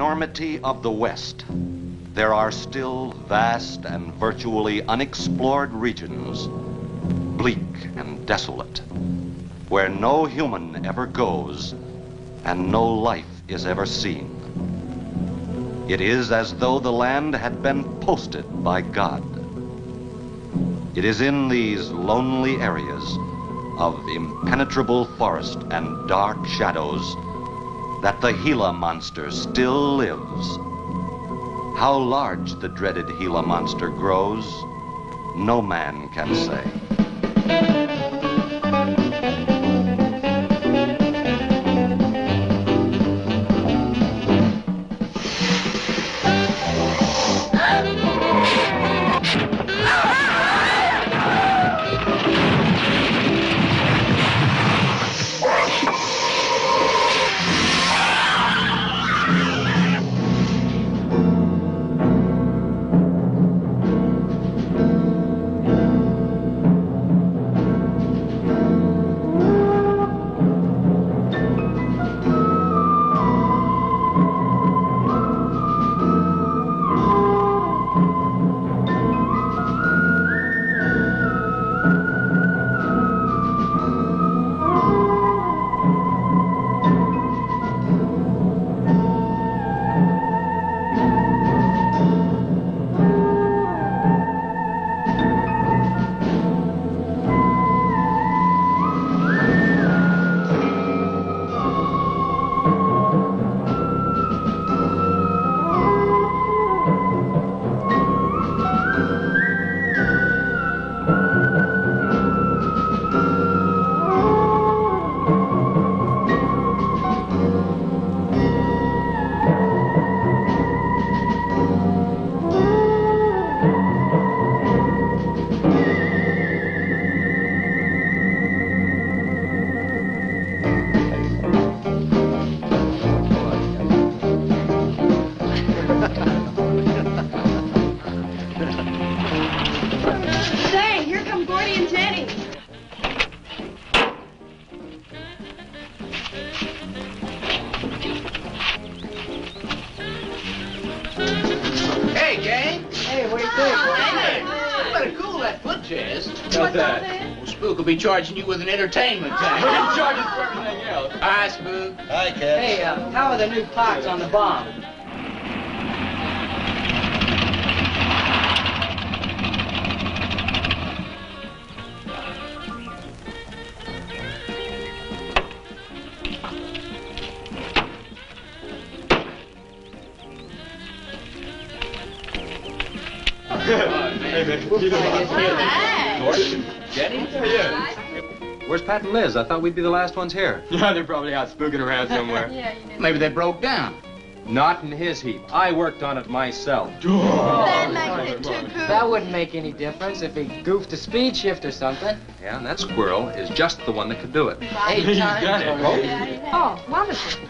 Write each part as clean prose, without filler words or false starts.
enormity of the West, there are still vast and virtually unexplored regions, bleak and desolate, where no human ever goes and no life is ever seen. It is as though the land had been posted by God. It is in these lonely areas of impenetrable forest and dark shadows that the Gila Monster still lives. How large the dreaded Gila Monster grows, no man can say. We'll be charging you with an entertainment tax. We're going to charge us for everything else. Hi, Spook. Hi, Cat. Hey, how are the new parts on the bomb? Jenny? Yeah. Where's Pat and Liz? I thought we'd be the last ones here. Yeah, they're probably out spooking around somewhere. Maybe they broke down. Not in his heap. I worked on it myself. That makes it too cool. That wouldn't make any difference if he goofed a speed shift or something. Yeah, and that squirrel is just the one that could do it. He's done it. Oh, wonderful.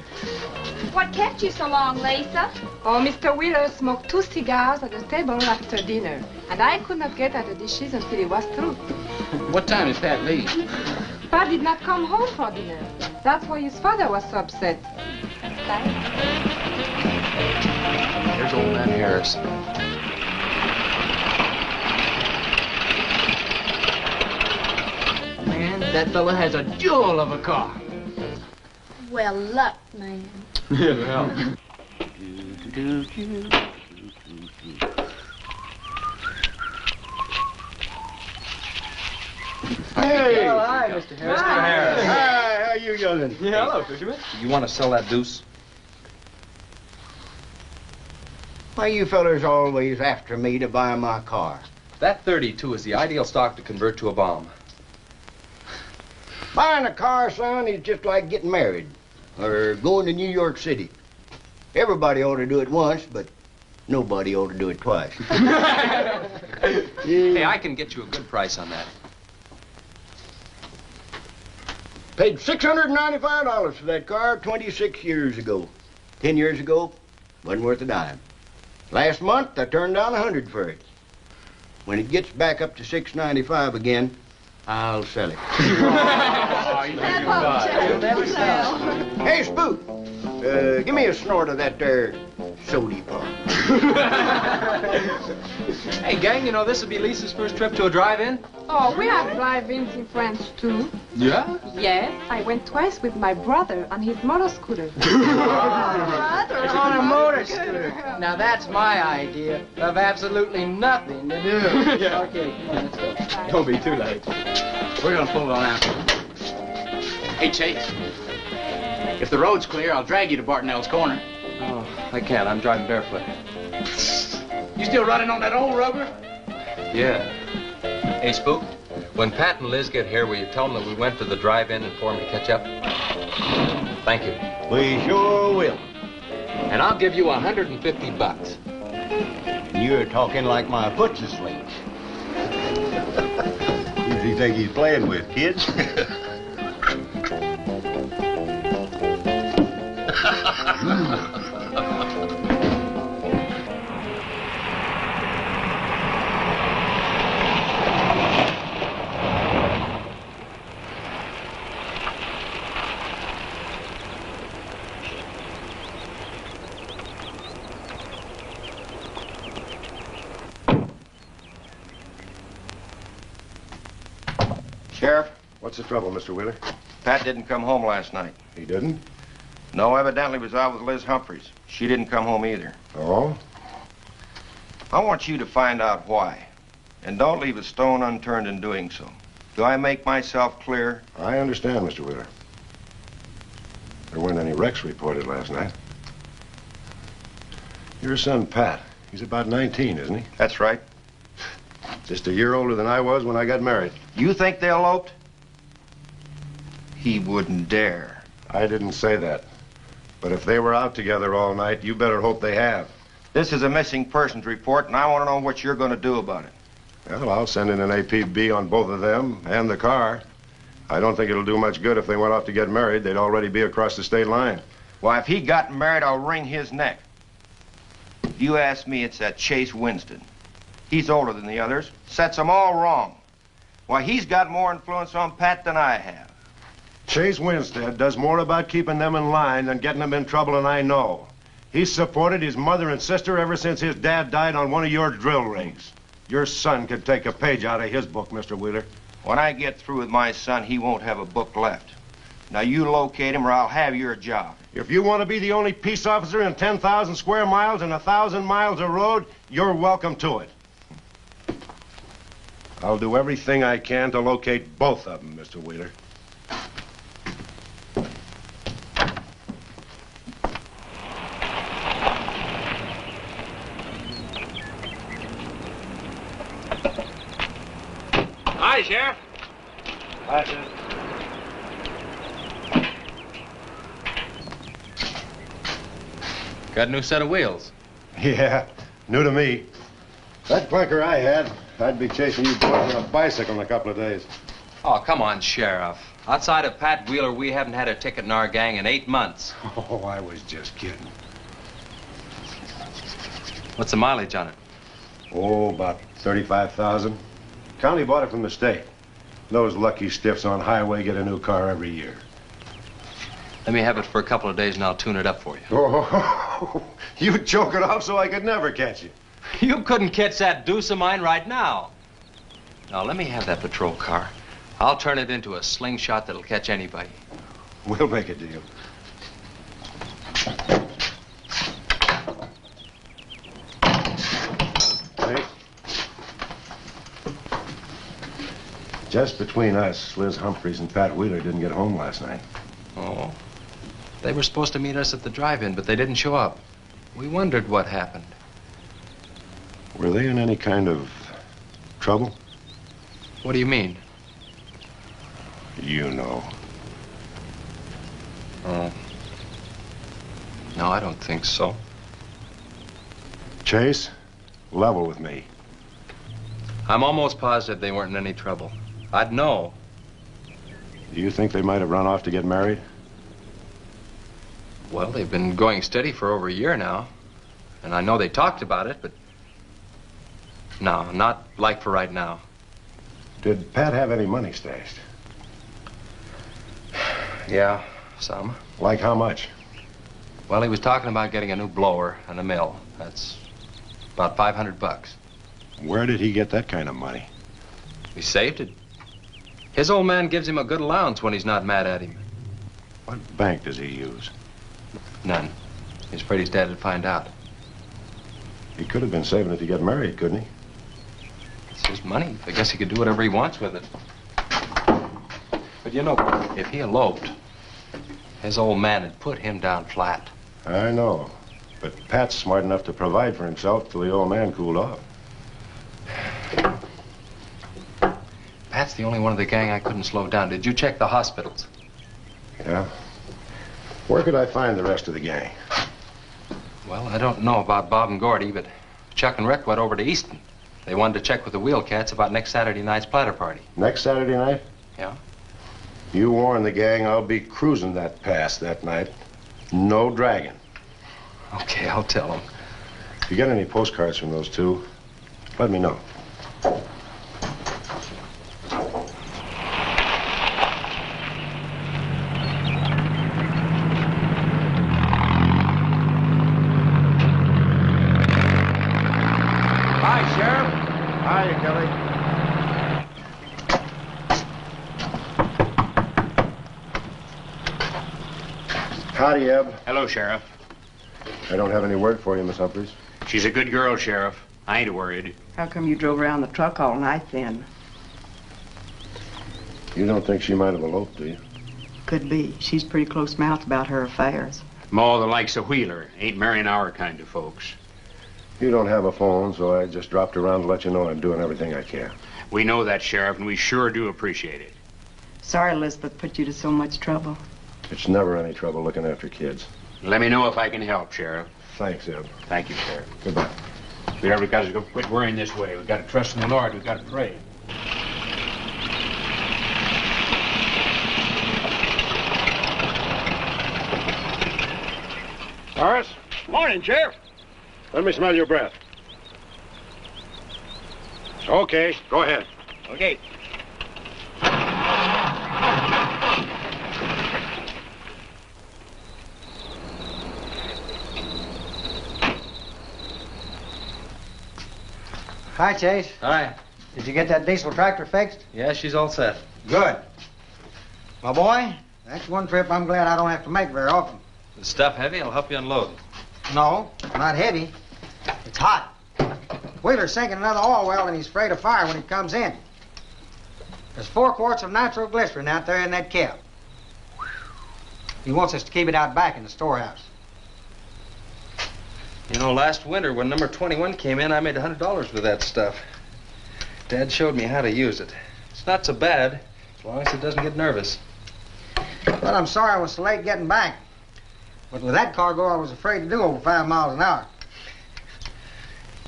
What kept you so long, Lisa? Oh, Mr. Wheeler smoked 2 cigars at the table after dinner, and I could not get at the dishes until it was through. What time did Pat leave? Pat did not come home for dinner. That's why his father was so upset. Here's old man Harris. Man, that fella has a jewel of a car. Well, luck, man. Yeah, well. Hey! Oh, hi, Mr. Harris. Mr. Harris. Hi, how you youngin'? Yeah, hello, fisherman. You want to sell that deuce? Why you fellers always after me to buy my car? That 32 is the ideal stock to convert to a bomb. Buying a car, son, is just like getting married or going to New York City. Everybody ought to do it once, but nobody ought to do it twice. Hey, I can get you a good price on that. Paid $695 for that car 26 years ago. 10 years ago, wasn't worth a dime. Last month, I turned down $100 for it. When it gets back up to $695 again, I'll sell it. You'll never sell. Hey, Spook, give me a snort of that there sody pop. Hey, gang, you know this will be Lisa's first trip to a drive-in? Oh, we have drive-ins in France, too. Yeah? Yes, I went twice with my brother on his motor scooter. On a motor scooter. Now that's my idea of absolutely nothing to do. Yeah. Okay, let's go. Don't be too late. We're gonna pull it on out. Hey, Chase. If the road's clear, I'll drag you to Bartonell's corner. Oh, I can't. I'm driving barefoot. You still running on that old rubber? Yeah. Hey, Spook, when Pat and Liz get here, will you tell them that we went to the drive-in and for them to catch up? Thank you. We sure will. And I'll give you $150. And you're talking like my foot's asleep. Who does he think he's playing with, kids? Sheriff, What's the trouble, Mr. Wheeler? Pat didn't come home last night. He didn't? No, evidently was out with Liz Humphreys. She didn't come home either. Oh? I want you to find out why. And don't leave a stone unturned in doing so. Do I make myself clear? I understand, Mr. Wheeler. There weren't any wrecks reported last night. Your son, Pat, he's about 19, isn't he? That's right. Just a year older than I was when I got married. You think they eloped? He wouldn't dare. I didn't say that. But if they were out together all night, you better hope they have. This is a missing persons report, and I want to know what you're going to do about it. Well, I'll send in an APB on both of them and the car. I don't think it'll do much good if they went off to get married. They'd already be across the state line. Well, if he got married, I'll wring his neck. If you ask me, it's that Chase Winston. He's older than the others. Sets them all wrong. Why, he's got more influence on Pat than I have. Chase Winstead does more about keeping them in line than getting them in trouble, and I know. He's supported his mother and sister ever since his dad died on one of your drill rigs. Your son could take a page out of his book, Mr. Wheeler. When I get through with my son, he won't have a book left. Now, you locate him or I'll have your job. If you want to be the only peace officer in 10,000 square miles and 1,000 miles of road, you're welcome to it. I'll do everything I can to locate both of them, Mr. Wheeler. Hi, Sheriff. Hi, sir. Got a new set of wheels. Yeah, new to me. That clunker I had, I'd be chasing you boys on a bicycle in a couple of days. Oh, come on, Sheriff. Outside of Pat Wheeler, we haven't had a ticket in our gang in 8 months. Oh, I was just kidding. What's the mileage on it? Oh, about 35,000. County bought it from the state. Those lucky stiffs on highway get a new car every year. Let me have it for a couple of days and I'll tune it up for you. Oh, you choke it off so I could never catch you. You couldn't catch that deuce of mine right now. Now, let me have that patrol car. I'll turn it into a slingshot that'll catch anybody. We'll make a deal. Hey. Just between us, Liz Humphreys and Pat Wheeler didn't get home last night. Oh. They were supposed to meet us at the drive-in, but they didn't show up. We wondered what happened. Were they in any kind of trouble? What do you mean? You know. Oh. No, I don't think so. Chase, level with me. I'm almost positive they weren't in any trouble. I'd know. Do you think they might have run off to get married? Well, they've been going steady for over a year now. And I know they talked about it, but... No, not like for right now. Did Pat have any money stashed? Yeah, some. Like how much? Well, he was talking about getting a new blower and a mill. That's about $500. Where did he get that kind of money? He saved it. His old man gives him a good allowance when he's not mad at him. What bank does he use? None. He's afraid his dad would find out. He could have been saving it to get married, couldn't he? It's his money. I guess he could do whatever he wants with it. But you know, if he eloped, his old man had put him down flat. I know. But Pat's smart enough to provide for himself till the old man cooled off. Pat's the only one of the gang I couldn't slow down. Did you check the hospitals? Yeah. Where could I find the rest of the gang? Well, I don't know about Bob and Gordy, but Chuck and Rick went over to Easton. They wanted to check with the Wheel Cats about next Saturday night's platter party. Next Saturday night? Yeah. You warn the gang I'll be cruising that pass that night. No dragging. Okay, I'll tell them. If you get any postcards from those two, let me know. Hi, Sheriff. Hi, Kelly. Howdy, Eb. Hello, Sheriff. I don't have any word for you, Miss Humphreys. She's a good girl, Sheriff. I ain't worried. How come you drove around the truck all night then? You don't think she might have eloped, do you? Could be. She's pretty close-mouthed about her affairs. Ma, the likes of Wheeler, ain't marrying our kind of folks. You don't have a phone, so I just dropped around to let you know I'm doing everything I can. We know that, Sheriff, and we sure do appreciate it. Sorry Elizabeth put you to so much trouble. It's never any trouble looking after kids. Let me know if I can help, Sheriff. Thanks, Eb. Thank you, Sheriff. Goodbye. We never got to quit worrying this way. We've got to trust in the Lord. We've got to pray. Horace? Morning, Sheriff. Let me smell your breath. Okay, go ahead. Okay. Hi, Chase. Hi. Did you get that diesel tractor fixed? Yeah, she's all set. Good. My boy, that's one trip I'm glad I don't have to make very often. The stuff heavy? I'll help you unload. No, not heavy. It's hot. Wheeler's sinking another oil well and he's afraid of fire when he comes in. There's 4 quarts of nitroglycerin out there in that cap. He wants us to keep it out back in the storehouse. You know, last winter when number 21 came in, I made $100 with that stuff. Dad showed me how to use it. It's not so bad, as long as it doesn't get nervous. Well, I'm sorry I was so late getting back. But with that cargo, I was afraid to do over 5 miles an hour.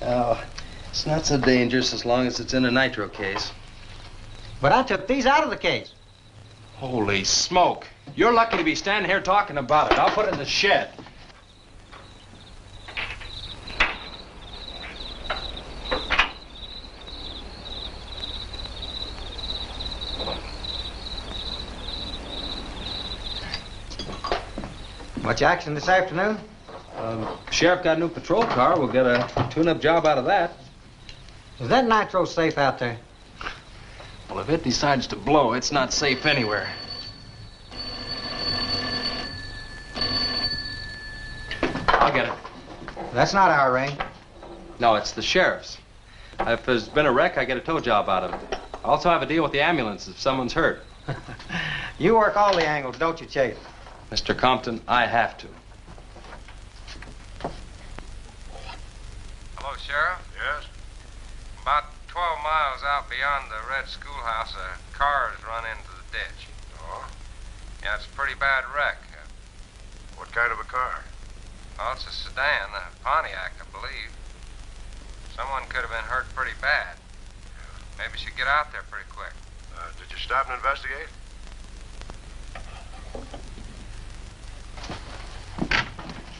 Oh, it's not so dangerous as long as it's in a nitro case. But I took these out of the case. Holy smoke. You're lucky to be standing here talking about it. I'll put it in the shed. Much action this afternoon? Sheriff got a new patrol car. We'll get a tune-up job out of that. Is that nitro safe out there? Well, if it decides to blow, it's not safe anywhere. I'll get it. That's not our ring. No, it's the sheriff's. If there's been a wreck, I get a tow job out of it. I also have a deal with the ambulance if someone's hurt. You work all the angles, don't you, Chase? Mr. Compton, I have to. Hello, Sheriff? Yes? About 12 miles out beyond the red schoolhouse, a car has run into the ditch. Oh? Yeah, it's a pretty bad wreck. What kind of a car? Well, it's a sedan, a Pontiac, I believe. Someone could have been hurt pretty bad. Maybe you should get out there pretty quick. Did you stop and investigate?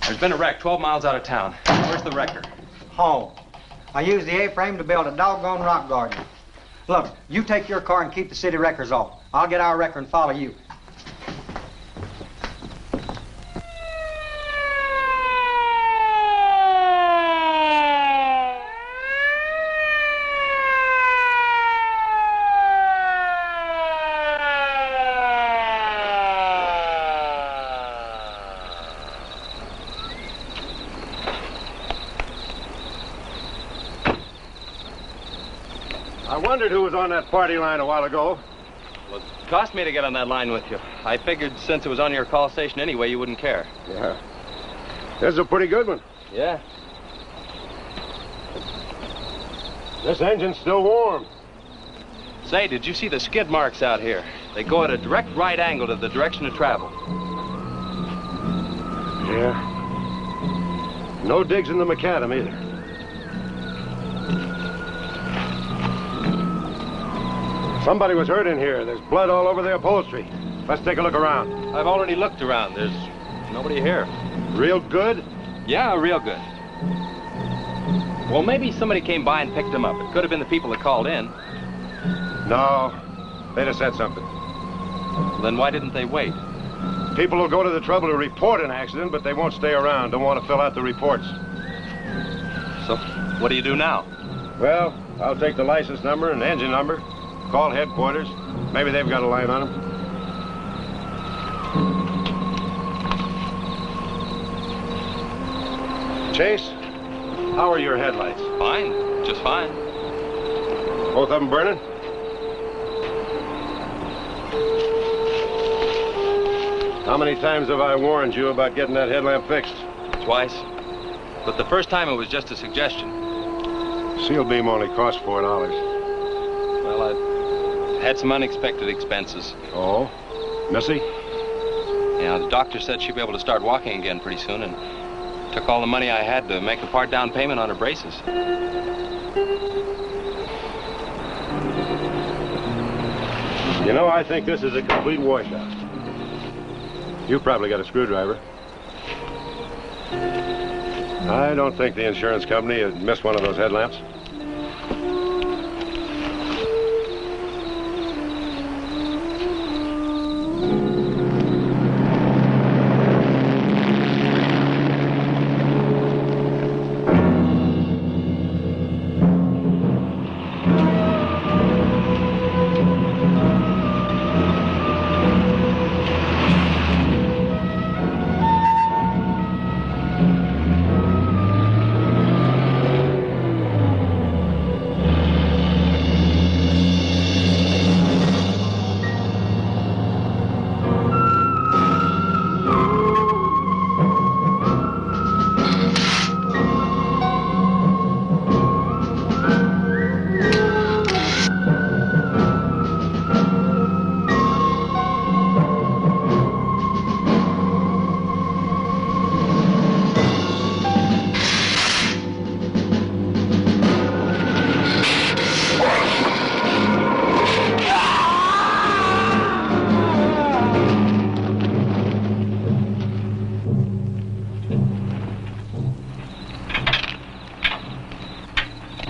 There's been a wreck 12 miles out of town. Where's the wrecker? Home. I used the A-frame to build a doggone rock garden. Look, you take your car and keep the city wreckers off. I'll get our wrecker and follow you. I wondered who was on that party line a while ago. Well, it cost me to get on that line with you. I figured since it was on your call station anyway, you wouldn't care. Yeah. This is a pretty good one. Yeah. This engine's still warm. Say, did you see the skid marks out here? They go at a direct right angle to the direction of travel. Yeah. No digs in the macadam either. Somebody was hurt in here. There's blood all over the upholstery. Let's take a look around. I've already looked around. There's nobody here. Real good? Yeah, real good. Well, maybe somebody came by and picked them up. It could have been the people that called in. No. They'd have said something. Then why didn't they wait? People will go to the trouble to report an accident, but they won't stay around. Don't want to fill out the reports. So, what do you do now? Well, I'll take the license number and engine number, call headquarters. Maybe they've got a line on them. Chase, how are your headlights? Fine, just fine. Both of them burning? How many times have I warned you about getting that headlamp fixed? Twice. But the first time it was just a suggestion. Seal beam only cost $4. Well, I had some unexpected expenses. Oh? Missy? Yeah, the doctor said she'd be able to start walking again pretty soon, and took all the money I had to make a part down payment on her braces. You know, I think this is a complete washout. You probably got a screwdriver. I don't think the insurance company had missed one of those headlamps.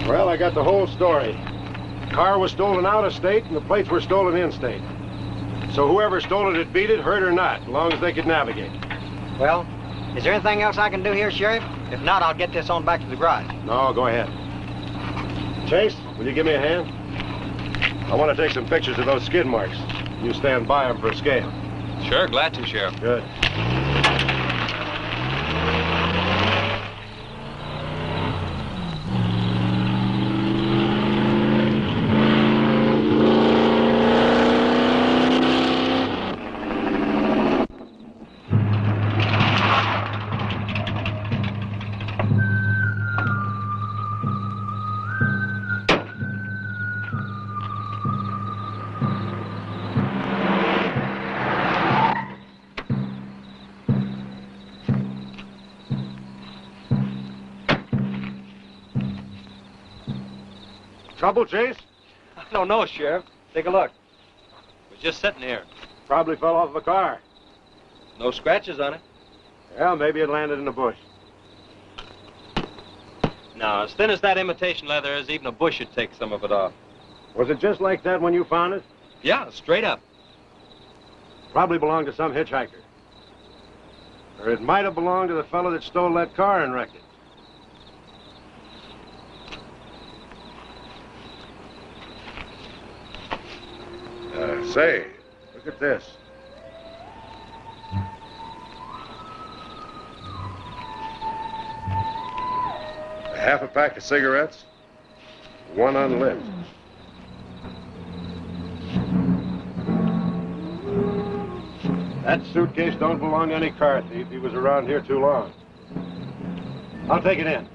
Well, I got the whole story. The car was stolen out of state and the plates were stolen in state. So whoever stole it had beat it, hurt or not, as long as they could navigate. Well, is there anything else I can do here, Sheriff? If not, I'll get this on back to the garage. No, go ahead. Chase, will you give me a hand? I want to take some pictures of those skid marks. You stand by them for a scale. Sure, glad to, Sheriff. Good. Trouble, Chase? I don't know, Sheriff. Take a look. It was just sitting here. Probably fell off of a car. No scratches on it. Yeah, maybe it landed in a bush. No, as thin as that imitation leather is, even a bush would take some of it off. Was it just like that when you found it? Yeah, straight up. Probably belonged to some hitchhiker. Or it might have belonged to the fellow that stole that car and wrecked it. Say, look at this. Half a pack of cigarettes, one unlit. That suitcase don't belong to any car thief. He was around here too long. I'll take it in.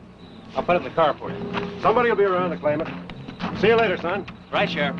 I'll put it in the car for you. Somebody will be around to claim it. See you later, son. Right, Sheriff.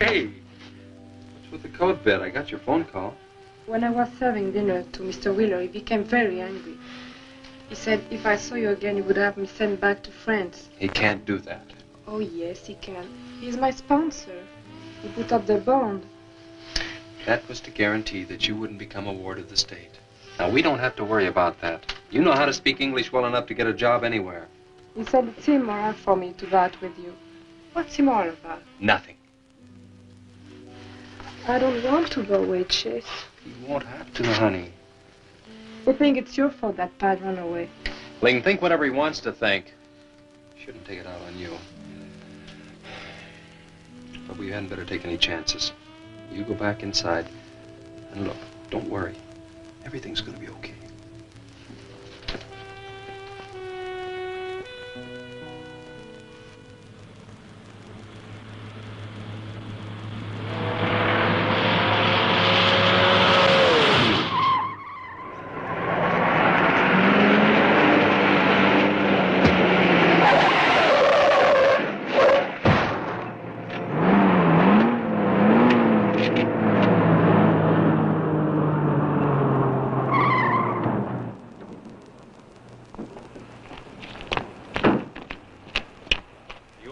Hey, what's with the coat bed? I got your phone call. When I was serving dinner to Mr. Wheeler, he became very angry. He said if I saw you again, he would have me sent back to France. He can't do that. Oh, yes, he can. He's my sponsor. He put up the bond. That was to guarantee that you wouldn't become a ward of the state. Now, we don't have to worry about that. You know how to speak English well enough to get a job anywhere. He said it's immoral for me to go out with you. What's immoral about? Nothing. I don't want to go away, Chase. You won't have to, honey. I think it's your fault that Pat ran away. Well, he can think whatever he wants to think. Shouldn't take it out on you. But we hadn't better take any chances. You go back inside. And look, don't worry. Everything's going to be okay.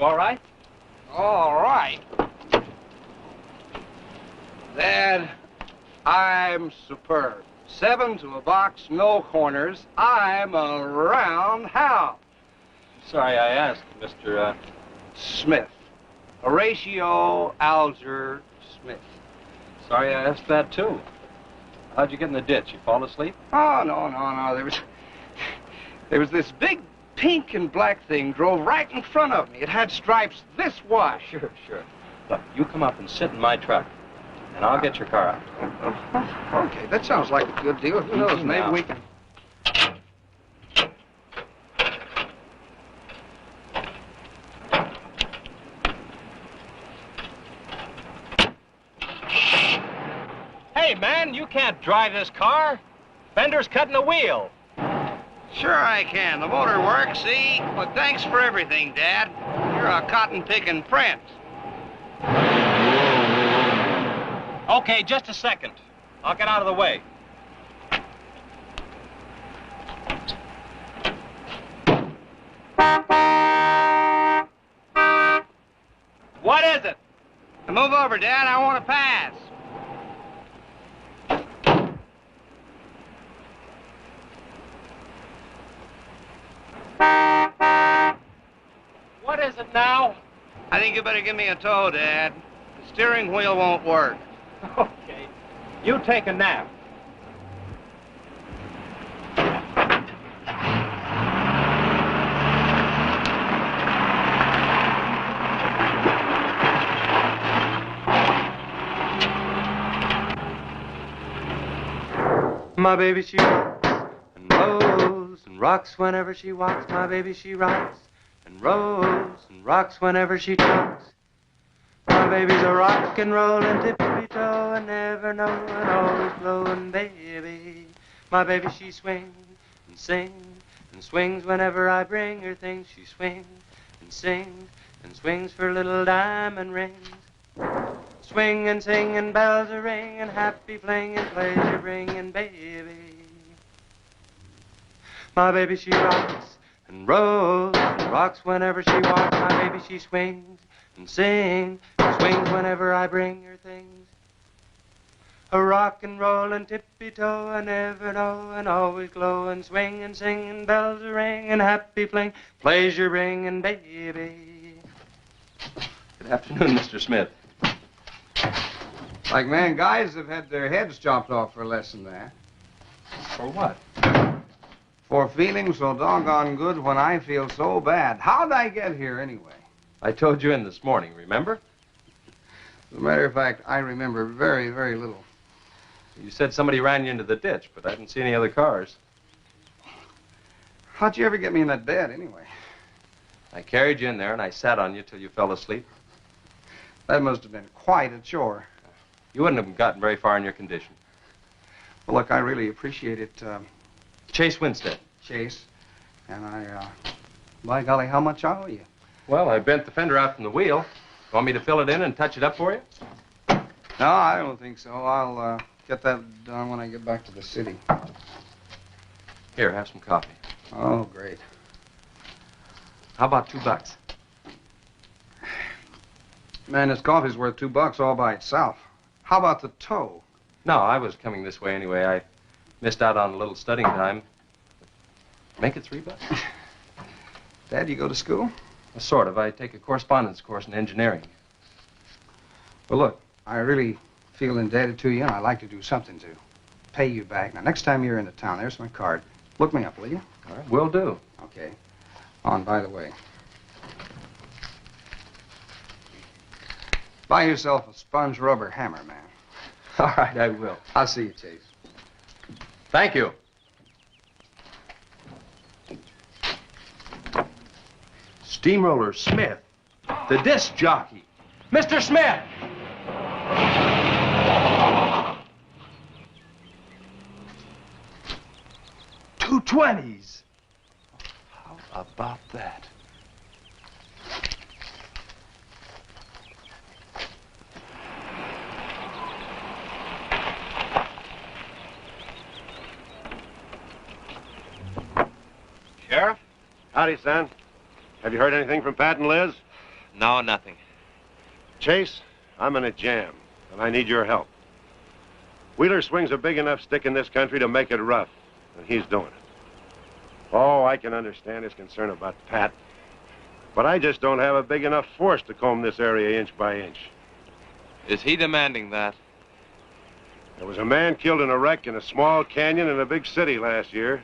All right? All right. Dad, I'm superb. 7 to a box, no corners. I'm a roundhouse. Sorry I asked, Mr. Smith. Horatio Alger Smith. Sorry I asked that, too. How'd you get in the ditch? You fall asleep? Oh, no. There was this big pink and black thing drove right in front of me. It had stripes this wide. Sure. Look, you come up and sit in my truck, and I'll get your car out. Okay, that sounds like a good deal. Who knows, maybe we can... Hey, man, you can't drive this car. Fender's cutting the wheel. Sure I can. The motor works, see? Well, thanks for everything, Dad. You're a cotton-picking prince. Okay, just a second. I'll get out of the way. What is it? Now move over, Dad. I want to pass. What is it now? I think you better give me a tow, Dad. The steering wheel won't work. Okay. You take a nap. My baby, she rocks and rolls and rocks whenever she walks. My baby, she rocks and rolls and rocks whenever she talks. My baby's a rock and rollin' tippy-toe and never knowin', always blowin' baby. My baby, she swings and sings and swings whenever I bring her things. She swings and sings and swings for little diamond rings. swinging, singing, bells are ringing, happy flinging, pleasure bringing, baby. My baby, she rocks and rolls and rocks whenever she walks. My baby, she swings and sings and swings whenever I bring her things. A rock and roll and tippy-toe and ever know and always glow and swing and sing and bells are ringing, happy fling, pleasure bringing, baby. Good afternoon, Mr. Smith. Like, man, guys have had their heads chopped off for less than that. For what? For feeling so doggone good when I feel so bad. How'd I get here, anyway? I told you in this morning, remember? As a matter of fact, I remember very, very little. You said somebody ran you into the ditch, but I didn't see any other cars. How'd you ever get me in that bed, anyway? I carried you in there, and I sat on you till you fell asleep. That must have been quite a chore. You wouldn't have gotten very far in your condition. Well, look, I really appreciate it. Chase Winstead. Chase. And by golly, how much I owe you? Well, I bent the fender out from the wheel. Want me to fill it in and touch it up for you? No, I don't think so. I'll get that done when I get back to the city. Here, have some coffee. Oh, great. How about $2? Man, this coffee's worth $2 all by itself. How about the tow? No, I was coming this way anyway. I missed out on a little studying time. Make it $3. Dad, you go to school? Well, sort of. I take a correspondence course in engineering. Well, look, I really feel indebted to you, and I'd like to do something to pay you back. Now, next time you're in the town, there's my card. Look me up, will you? All right, will do. Okay. Oh, and by the way, buy yourself a sponge rubber hammer, man. All right, I will. I'll see you, Chase. Thank you. Steamroller Smith, the disc jockey. Mr. Smith! 220s. How about that? Sheriff? Howdy, son. Have you heard anything from Pat and Liz? No, nothing. Chase, I'm in a jam, and I need your help. Wheeler swings a big enough stick in this country to make it rough, and he's doing it. Oh, I can understand his concern about Pat, but I just don't have a big enough force to comb this area inch by inch. Is he demanding that? There was a man killed in a wreck in a small canyon in a big city last year,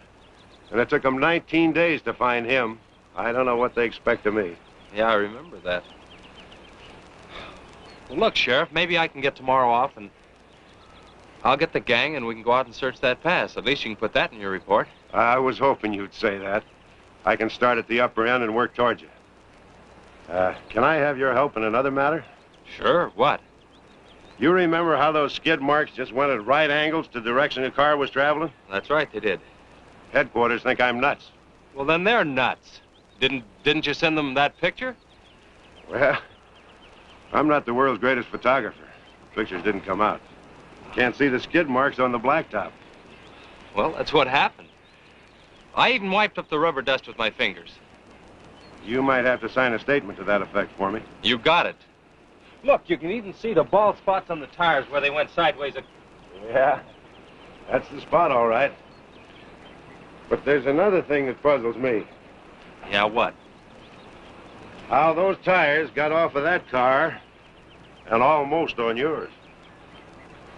and it took them 19 days to find him. I don't know what they expect of me. Yeah, I remember that. Well, look, Sheriff, maybe I can get tomorrow off and I'll get the gang and we can go out and search that pass. At least you can put that in your report. I was hoping you'd say that. I can start at the upper end and work towards you. Can I have your help in another matter? Sure, what? You remember how those skid marks just went at right angles to the direction the car was traveling? That's right, they did. Headquarters think I'm nuts. Well, then they're nuts. Didn't you send them that picture? Well, I'm not the world's greatest photographer. The pictures didn't come out. Can't see the skid marks on the blacktop. Well, that's what happened. I even wiped up the rubber dust with my fingers. You might have to sign a statement to that effect for me. You got it. Look, you can even see the bald spots on the tires where they went sideways. Yeah, that's the spot, all right. But there's another thing that puzzles me. Yeah, what? How those tires got off of that car and almost on yours.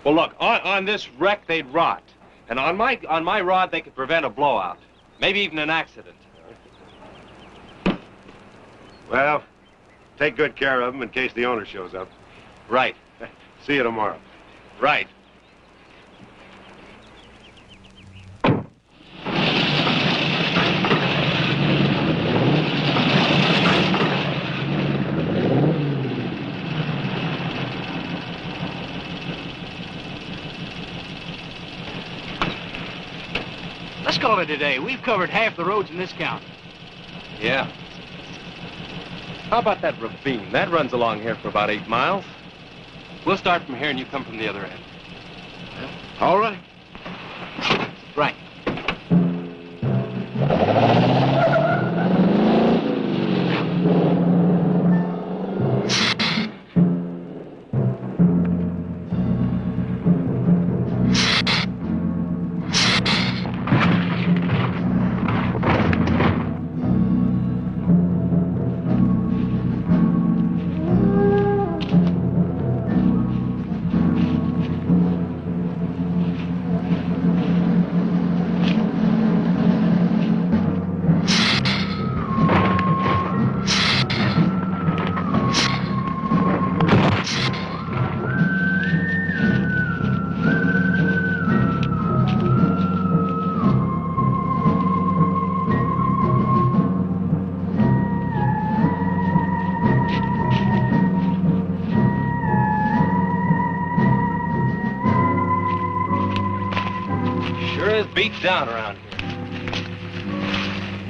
Well, look, on this wreck, they'd rot. And on my rod, they could prevent a blowout. Maybe even an accident. Well, take good care of them in case the owner shows up. Right. See you tomorrow. Right. Let's call it a day. We've covered half the roads in this county. Yeah. How about that ravine? That runs along here for about 8 miles. We'll start from here and you come from the other end. All right. Right. Beat down around here.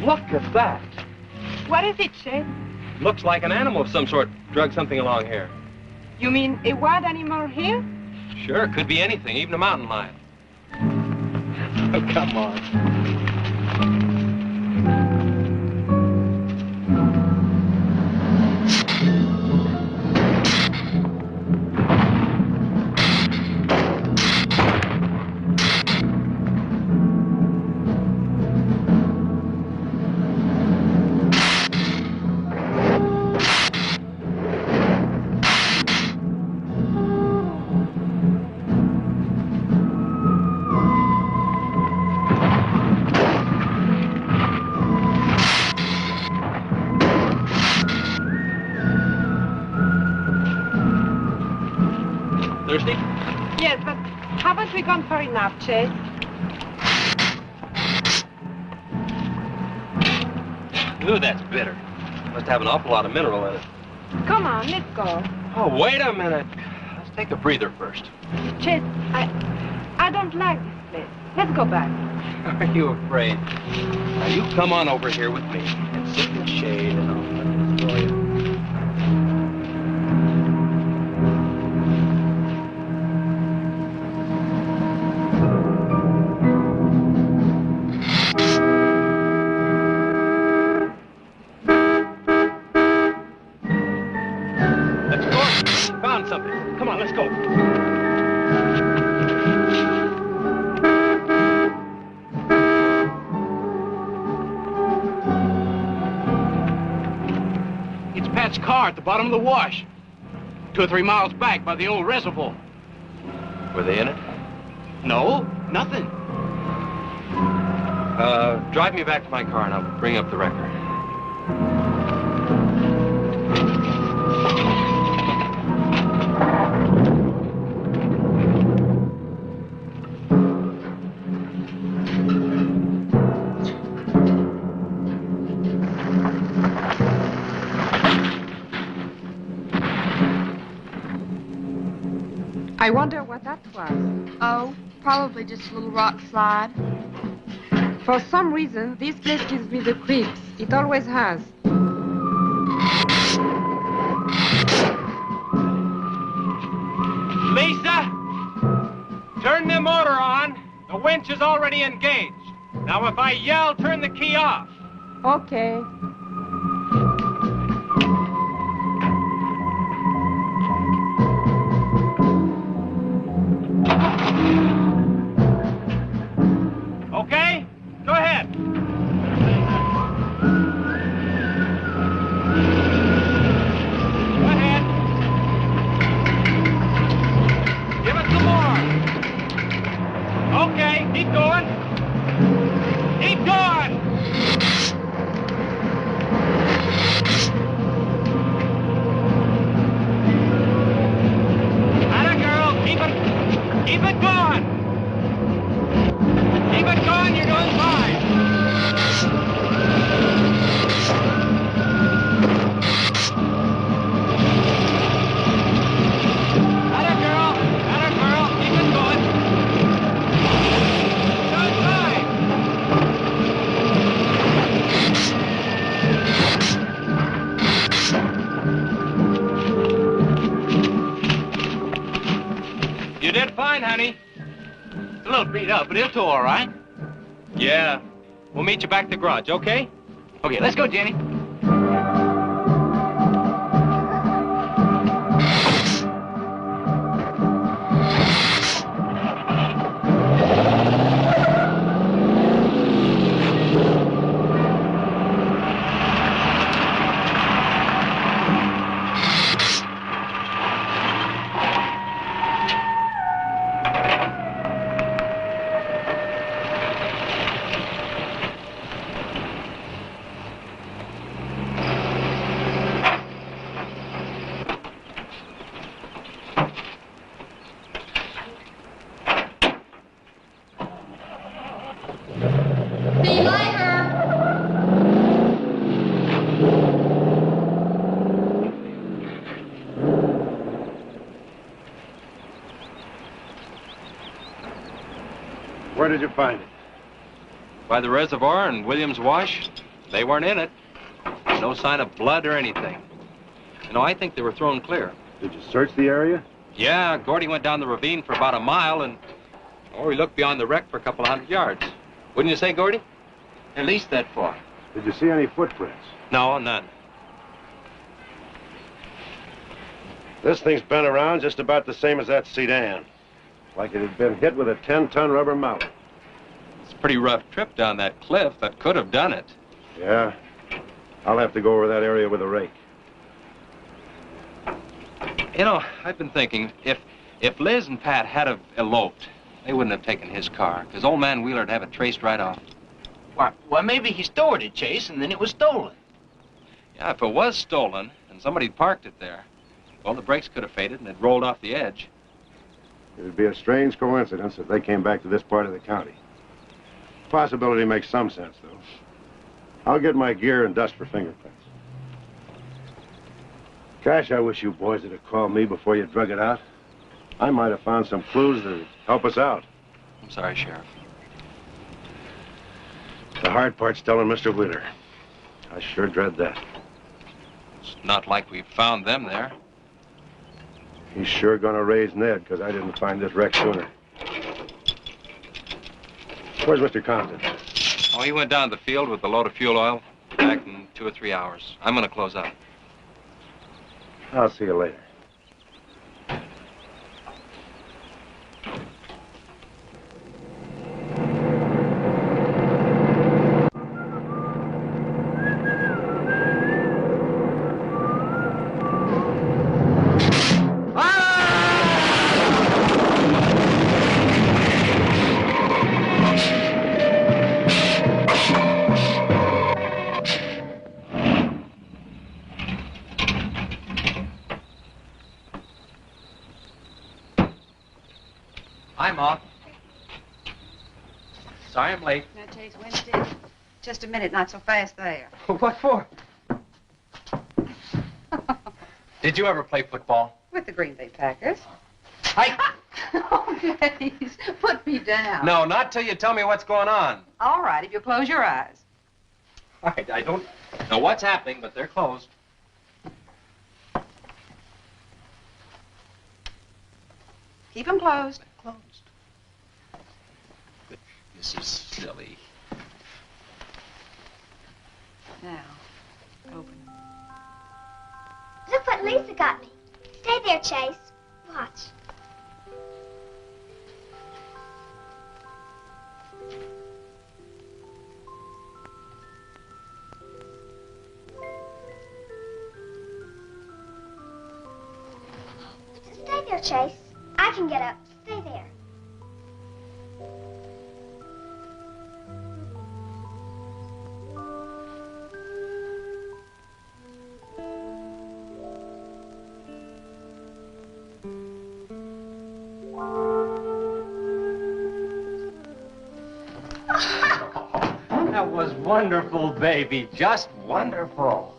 Look at that. What is it, Chet? Looks like an animal of some sort drug something along here. You mean a wild animal here? Sure, could be anything, even a mountain lion. Oh, come on. Thirsty? Yes, but haven't we gone far enough, Chet? Ooh, that's bitter. Must have an awful lot of mineral in it. Come on, let's go. Oh, wait a minute. Let's take a breather first. Chet, I don't like this place. Let's go back. Are you afraid? Now, you come on over here with me and sit in the shade and I'll let me destroy you. Come on, let's go. It's Pat's car at the bottom of the wash. 2 or 3 miles back by the old reservoir. Were they in it? No, nothing. Drive me back to my car and I'll bring up the record. I wonder what that was. Oh, probably just a little rock slide. For some reason, this place gives me the creeps. It always has. Lisa! Turn the motor on. The winch is already engaged. Now, if I yell, turn the key off. Okay. Okay? Go ahead. Go ahead. Give it some more. Okay, keep going. Keep going. Atta girl, keep it going. Keep it going, you're doing fine. Atta girl, keep it going. You're doing fine. You did fine, honey. It's a little beat up, but it'll tow all right. Yeah. We'll meet you back at the garage, okay? Okay, let's go, Jenny. Where did you find it? By the reservoir and Williams Wash. They weren't in it. No sign of blood or anything. You know, I think they were thrown clear. Did you search the area? Yeah, Gordy went down the ravine for about a mile and... Oh, he looked beyond the wreck for a couple of 100 yards. Wouldn't you say, Gordy? At least that far. Did you see any footprints? No, none. This thing's been around just about the same as that sedan. Like it had been hit with a 10-ton rubber mallet. It's a pretty rough trip down that cliff. That could have done it. Yeah. I'll have to go over that area with a rake. You know, I've been thinking, if Liz and Pat had have eloped, they wouldn't have taken his car, because old man Wheeler'd have it traced right off. Well, maybe he stored it, Chase, and then it was stolen. Yeah, if it was stolen, and somebody parked it there, well, the brakes could have faded and it rolled off the edge. It would be a strange coincidence if they came back to this part of the county. Possibility makes some sense, though. I'll get my gear and dust for fingerprints. Gosh, I wish you boys would have called me before you drug it out. I might have found some clues that would help us out. I'm sorry, Sheriff. The hard part's telling Mr. Wheeler. I sure dread that. It's not like we found them there. He's sure gonna raise Ned, because I didn't find this wreck sooner. Where's Mr. Compton? Oh, he went down to the field with a load of fuel oil. Back in 2 or 3 hours. I'm gonna close up. I'll see you later. Hi, Ma. Sorry I'm late. Now, Chase Winston, just a minute, not so fast there. What for? Did you ever play football? With the Green Bay Packers. Hi. Oh, please, put me down. No, not till you tell me what's going on. All right, if you close your eyes. All right, I don't know what's happening, but they're closed. Keep them closed. Closed. This is silly. Now, open them. Look what Lisa got me. Stay there, Chase. Watch. Stay there, Chase. I can get up. Stay there. That was wonderful, baby. Just wonderful.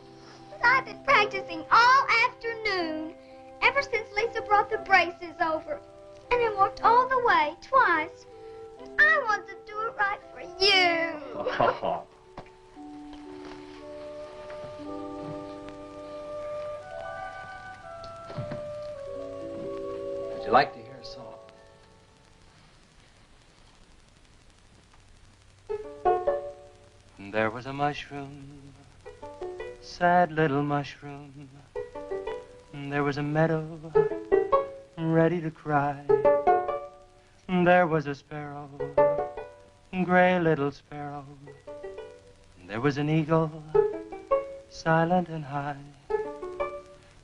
I've been practicing all afternoon, ever since Lisa brought the braces over. And I walked all the way, twice. I want to do it right for you. Would you like to hear a song? And there was a mushroom, sad little mushroom. And there was a meadow, ready to cry. And there was a sparrow, gray little sparrow. And there was an eagle, silent and high.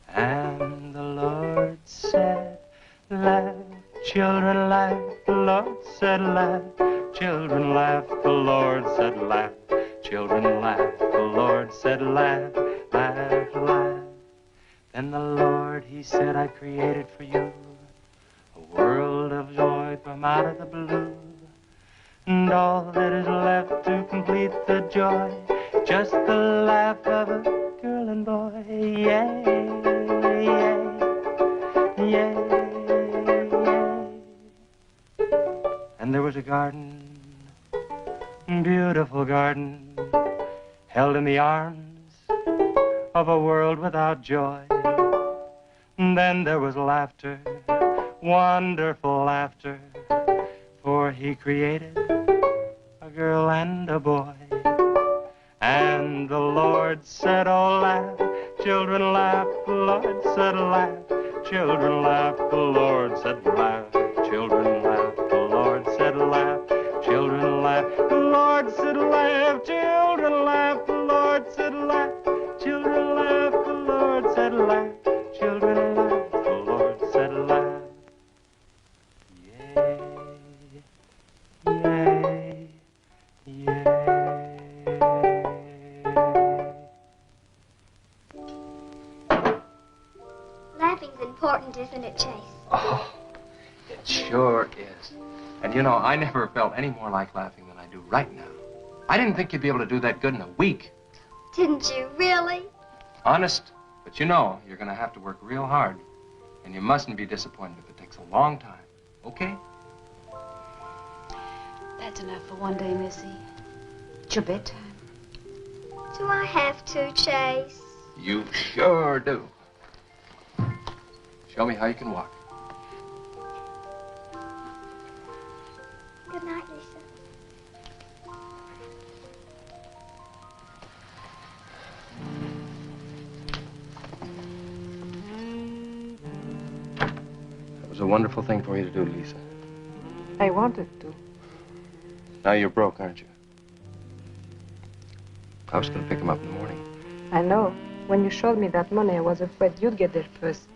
And the Lord said, laugh, children, laugh. The Lord said, laugh, children, laugh. The Lord said, laugh, children, laugh. The Lord said, laugh, laugh, laugh. Then the Lord, he said, I created for you a world of joy from out of the blue. And all that is left to complete the joy, just the laugh of a girl and boy. Yay, yay, yay, yay. And there was a garden, beautiful garden, held in the arms of a world without joy. And then there was laughter, wonderful laughter, for he created a girl and a boy. And the Lord said, oh, laugh, children, laugh. The Lord said, laugh, children, laugh. The Lord said, laugh, children, laugh. The Lord said, laugh, children, laugh. The Lord said, laugh, children, laugh. The Lord said, laugh, children, laugh. The Lord said, laugh, children, laugh. The Lord said, laugh. Yay, yay, Laughing's important, isn't it, Chase? Oh, it sure is. And you know, I never felt any more like laughing than I do right now. I didn't think you'd be able to do that good in a week. Didn't you really? Honest. But you know, you're going to have to work real hard. And you mustn't be disappointed if it takes a long time. Okay? That's enough for one day, Missy. It's your bedtime. Do I have to, Chase? You sure do. Show me how you can walk. Good night, Lisa. That was a wonderful thing for you to do, Lisa. I wanted to. Now you're broke, aren't you? I was going to pick him up in the morning. I know. When you showed me that money, I was afraid you'd get there first.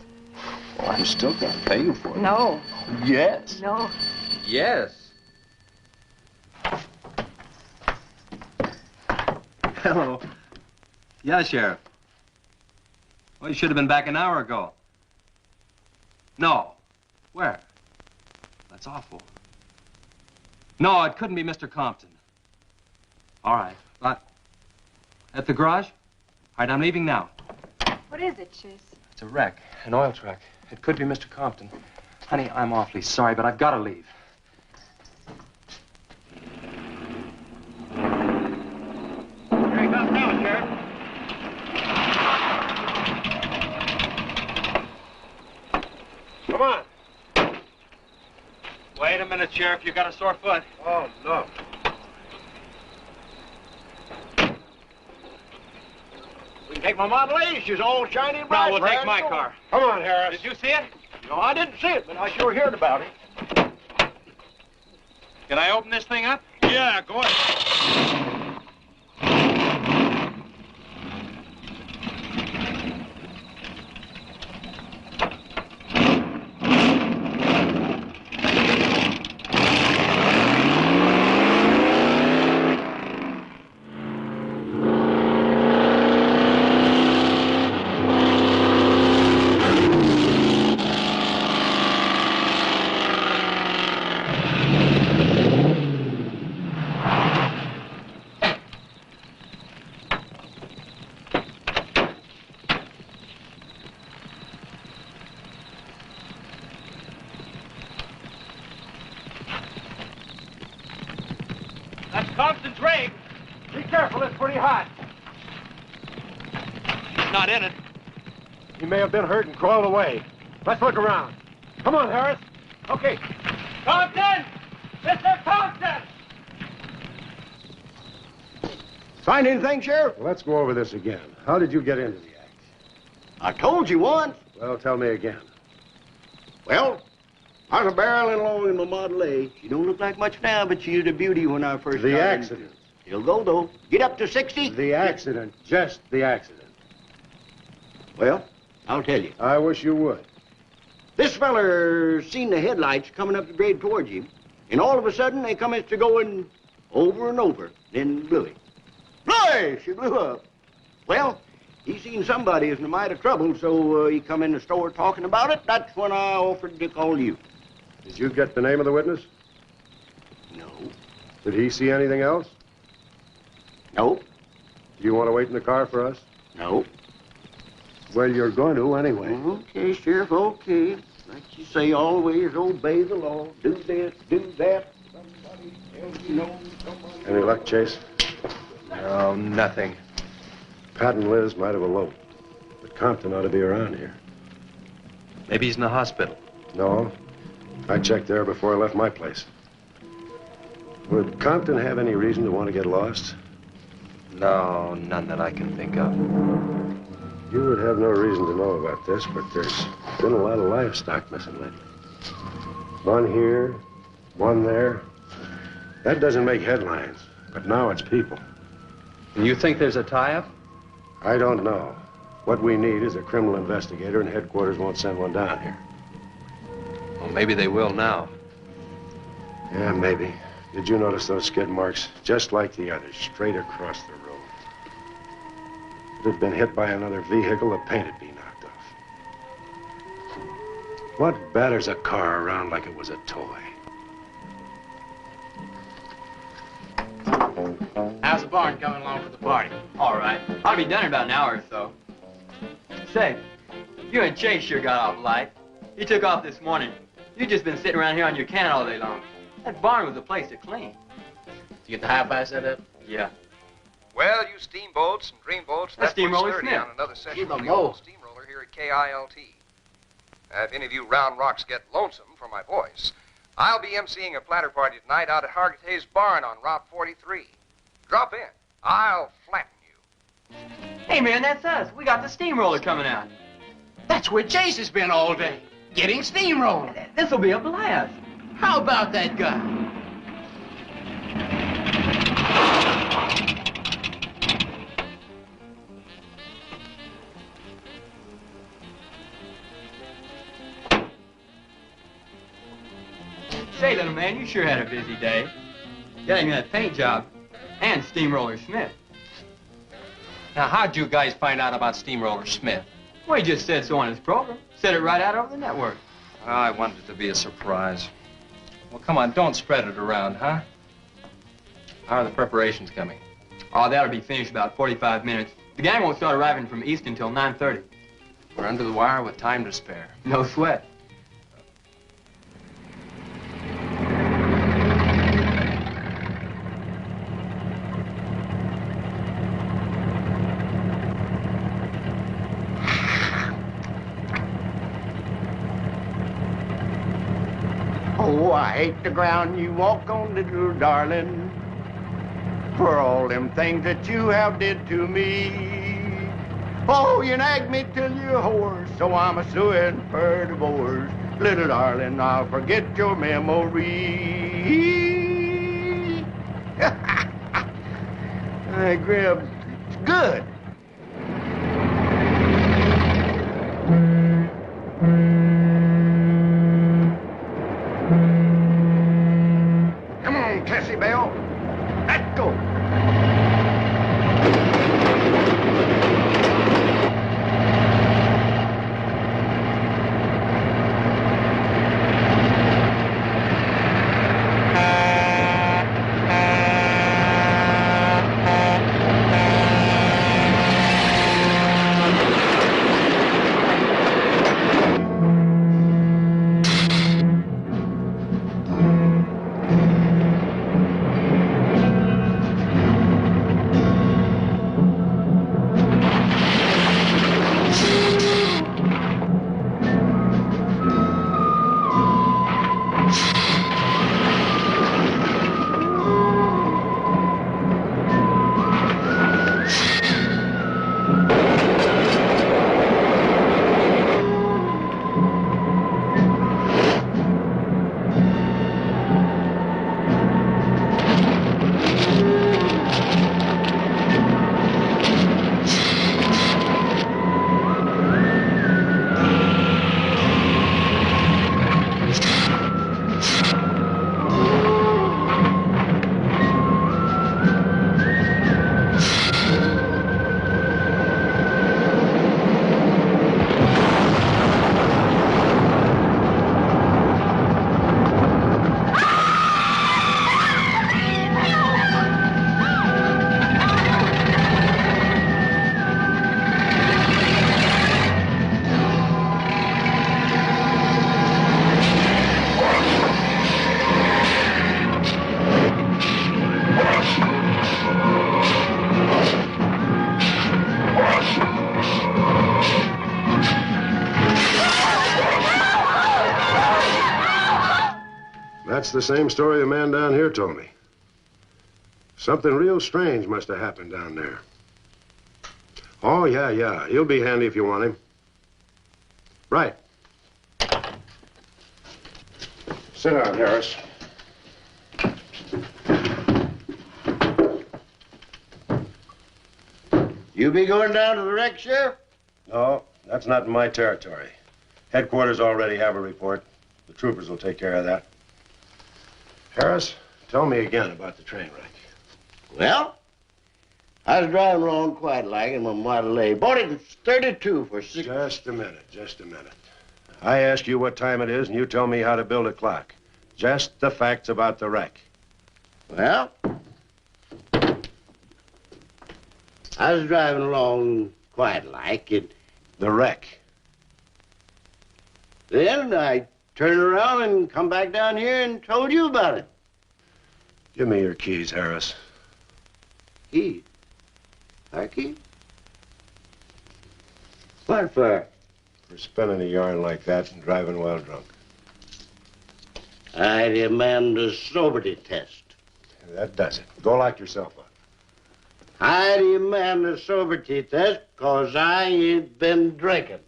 Well, I'm still going to pay you for it. No. Yes. No. Yes. Hello. Yeah, Sheriff. Well, you should have been back an hour ago. No. Where? That's awful. No, it couldn't be Mr. Compton. All right. But at the garage? All right, I'm leaving now. What is it, Chase? It's a wreck, an oil truck. It could be Mr. Compton. Honey, I'm awfully sorry, but I've got to leave. Here he comes now, Sheriff. Come on. Wait a minute, Sheriff. You got a sore foot. Oh, no. We can take my Model A. She's all shiny and bright. No, we'll take my car. Come on, Harris. Did you see it? No, I didn't see it, but I sure heard about it. Can I open this thing up? Yeah, go ahead. That's Compton's rig. Be careful, it's pretty hot. He's not in it. He may have been hurt and crawled away. Let's look around. Come on, Harris. Okay. Compton! Mr. Compton! Find anything, Sheriff? Well, let's go over this again. How did you get into the act? I told you once. Well, tell me again. Well, I was a barreling along in my Model A. She don't look like much now, but she was a beauty when I first got The in. accident. It'll go, though. Get up to 60. The accident. Just the accident. Well, I'll tell you. I wish you would. This feller seen the headlights coming up the grade towards him, and all of a sudden they come to going over and over, then blew him. Bloy! She blew up. Well, he seen somebody was in a mite of trouble, so he come in the store talking about it. That's when I offered to call you. Did you get the name of the witness? No. Did he see anything else? No. Do you want to wait in the car for us? No. Well, you're going to anyway. Okay, Sheriff, okay. Like you say, always obey the law. Do this, do that. Somebody tells you no, somebody... Any luck, Chase? No, nothing. Pat and Liz might have eloped, but Compton ought to be around here. Maybe he's in the hospital. No. I checked there before I left my place. Would Compton have any reason to want to get lost? No, none that I can think of. You would have no reason to know about this, but there's been a lot of livestock missing lately. One here, one there. That doesn't make headlines, but now it's people. And you think there's a tie-up? I don't know. What we need is a criminal investigator, and headquarters won't send one down here. Well, maybe they will now. Yeah, maybe. Did you notice those skid marks? Just like the others, straight across the road. If it had been hit by another vehicle, the paint would be knocked off. What batters a car around like it was a toy? How's the barn coming along for the party? All right. I'll be done in about an hour or so. Say, you and Chase sure got off light. He took off this morning. You've just been sitting around here on your can all day long. That barn was a place to clean. Did you get the high-five set up? Yeah. Well, you steamboats and dreamboats, That's that was Steamroller sturdy Smith. on another session Keep of 'em the old low. steamroller here at KILT. If any of you round rocks get lonesome for my voice, I'll be emceeing a platter party tonight out at Hargitay's Barn on Route 43. Drop in. I'll flatten you. Hey, man, that's us. We got the steamroller coming out. That's where Chase has been all day, getting steamrolled. This'll be a blast. How about that guy? Say, little man, you sure had a busy day. Getting that paint job and Steamroller Smith. Now, how'd you guys find out about Steamroller Smith? Well, he just said so on his program. Said it right out over the network. I wanted it to be a surprise. Well, come on, don't spread it around, huh? How are the preparations coming? Oh, that'll be finished about 45 minutes. The gang won't start arriving from east until 9:30. We're under the wire with time to spare. No sweat. Oh, I hate the ground you walk on, little darling, for all them things that you have did to me. Oh, you nagged me till you're hoarse, so I'm a suing for divorce. Little darling, I'll forget your memory. Hey, Grib, it's good. Come on, Tessie Bell. Let's go. That's the same story the man down here told me. Something real strange must have happened down there. Oh, yeah. He'll be handy if you want him. Right. Sit down, Harris. You be going down to the wreck, Sheriff? No, that's not in my territory. Headquarters already have a report. The troopers will take care of that. Harris, tell me again about the train wreck. Well, I was driving along quite like in my Model A. Bought it in 32 for $6. Just a minute. I ask you what time it is, and you tell me how to build a clock. Just the facts about the wreck. Well, I was driving along quite like it. The wreck. Then I turned around and come back down here and told you about it. Give me your keys, Harris. Keys? Our keys? What for? For spinning a yarn like that and driving while drunk. I demand a sobriety test. That does it. Go lock yourself up. I demand a sobriety test because I ain't been drinking.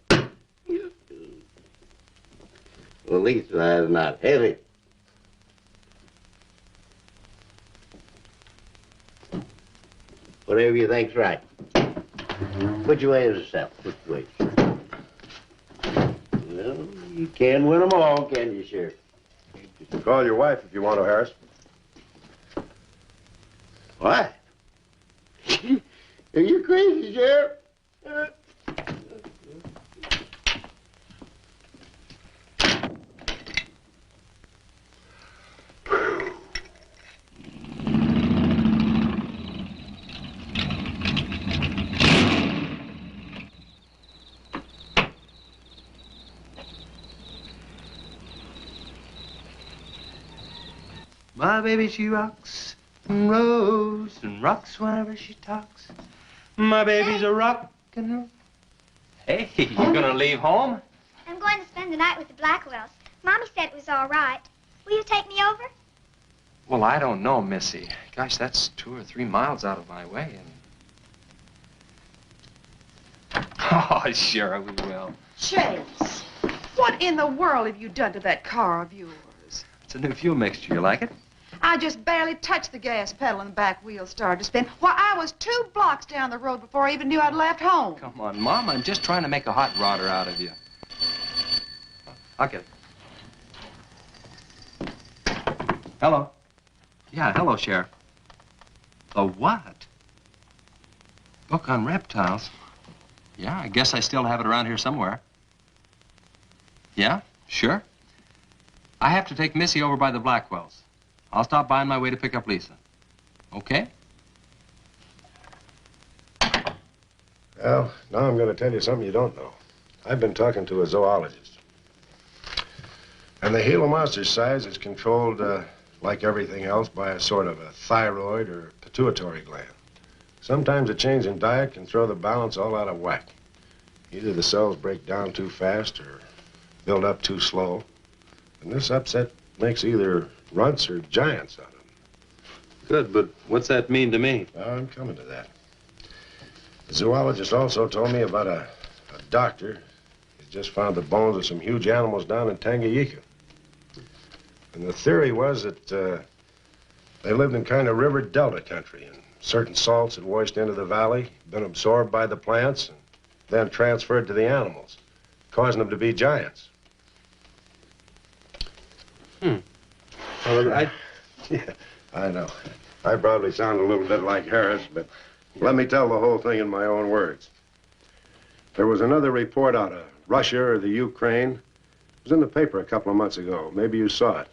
Well, at least that's not heavy. Whatever you think's right. Which way is the south? Which way? Well, you can't win them all, can you, Sheriff? You can call your wife if you want to, Harris. Why? Are you crazy, Sheriff? My baby, she rocks and rolls and rocks whenever she talks. My baby's a rock and roll. Hey, you gonna leave home? I'm going to spend the night with the Blackwells. Mommy said it was all right. Will you take me over? Well, I don't know, Missy. Gosh, that's 2 or 3 miles out of my way, and... Oh, sure, we will. Chase, what in the world have you done to that car of yours? It's a new fuel mixture. You like it? I just barely touched the gas pedal and the back wheel started to spin. Why, I was 2 blocks down the road before I even knew I'd left home. Come on, Mom. I'm just trying to make a hot rodder out of you. I'll get it. Hello. Yeah, hello, Sheriff. A what? Book on reptiles? Yeah, I guess I still have it around here somewhere. Yeah, sure. I have to take Missy over by the Blackwells. I'll stop by on my way to pick up Lisa. Okay? Well, now I'm going to tell you something you don't know. I've been talking to a zoologist. And the Gila Monster's size is controlled, like everything else, by a sort of a thyroid or pituitary gland. Sometimes a change in diet can throw the balance all out of whack. Either the cells break down too fast or build up too slow. And this upset makes either runts or giants out of them. Good, but what's that mean to me? Well, I'm coming to that. The zoologist also told me about a doctor. He just found the bones of some huge animals down in Tanganyika. And the theory was that they lived in kind of river delta country, and certain salts had washed into the valley, been absorbed by the plants, and then transferred to the animals, causing them to be giants. Well, Yeah, I know. I probably sound a little bit like Harris, but let me tell the whole thing in my own words. There was another report out of Russia or the Ukraine. It was in the paper a couple of months ago. Maybe you saw it.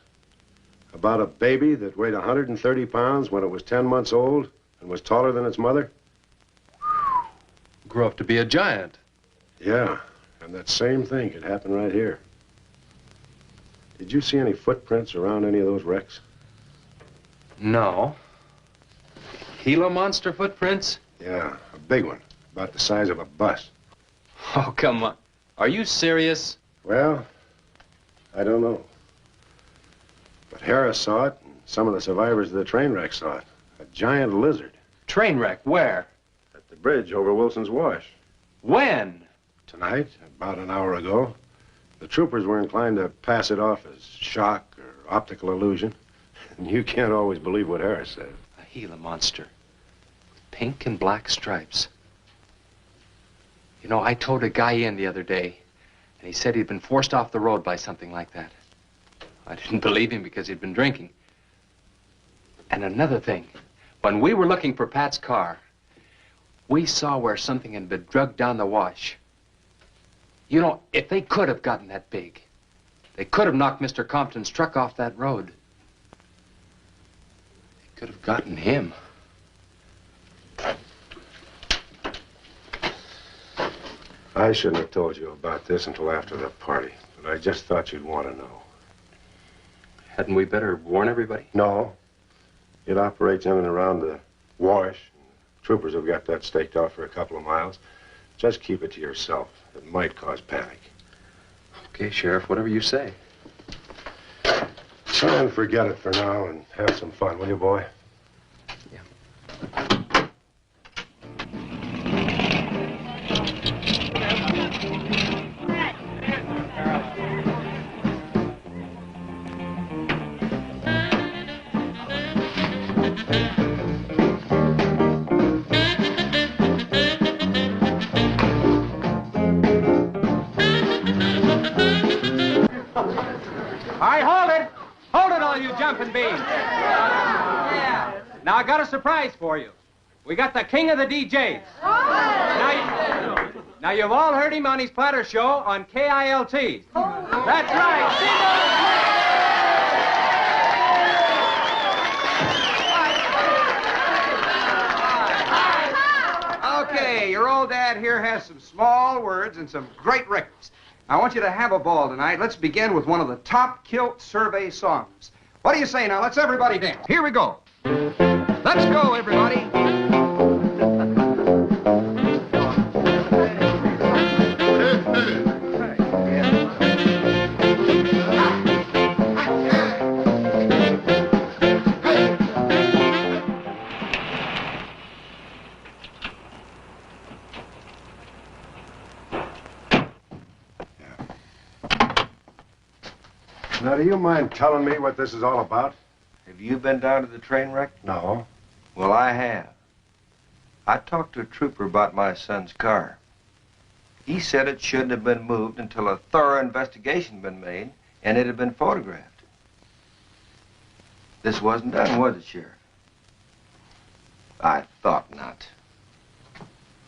About a baby that weighed 130 pounds when it was 10 months old and was taller than its mother. Grew up to be a giant. Yeah, and that same thing could happen right here. Did you see any footprints around any of those wrecks? No. Gila Monster footprints? Yeah, a big one, about the size of a bus. Oh, come on. Are you serious? Well, I don't know. But But Harris saw it, and some of the survivors of the train wreck saw it. A giant lizard. Train wreck? Where? At the bridge over Wilson's Wash. When? Tonight, about an hour ago. The troopers were inclined to pass it off as shock or optical illusion. And you can't always believe what Harris said. A Gila Monster. Pink and black stripes. You know, I towed a guy in the other day, and he said he'd been forced off the road by something like that. I didn't believe him because he'd been drinking. And another thing, when we were looking for Pat's car, we saw where something had been drugged down the wash. You know, if they could have gotten that big, they could have knocked Mr. Compton's truck off that road. They could have gotten him. I shouldn't have told you about this until after the party, but I just thought you'd want to know. Hadn't we better warn everybody? No. It operates in and around the wash. Troopers have got that staked out for a couple of miles. Just keep it to yourself. It might cause panic. Okay, Sheriff, whatever you say. Try and forget it for now and have some fun, will you, boy? Now, I got a surprise for you. We got the king of the DJs. Now, you've all heard him on his platter show on KILT. That's right. Okay, your old dad here has some small words and some great records. I want you to have a ball tonight. Let's begin with one of the top kilt survey songs. What do you say now? Let's everybody dance. Here we go. Let's go, everybody. Now, do you mind telling me what this is all about? Have you been down to the train wreck? No. Well, I have. I talked to a trooper about my son's car. He said it shouldn't have been moved until a thorough investigation had been made and it had been photographed. This wasn't done, was it, Sheriff? I thought not.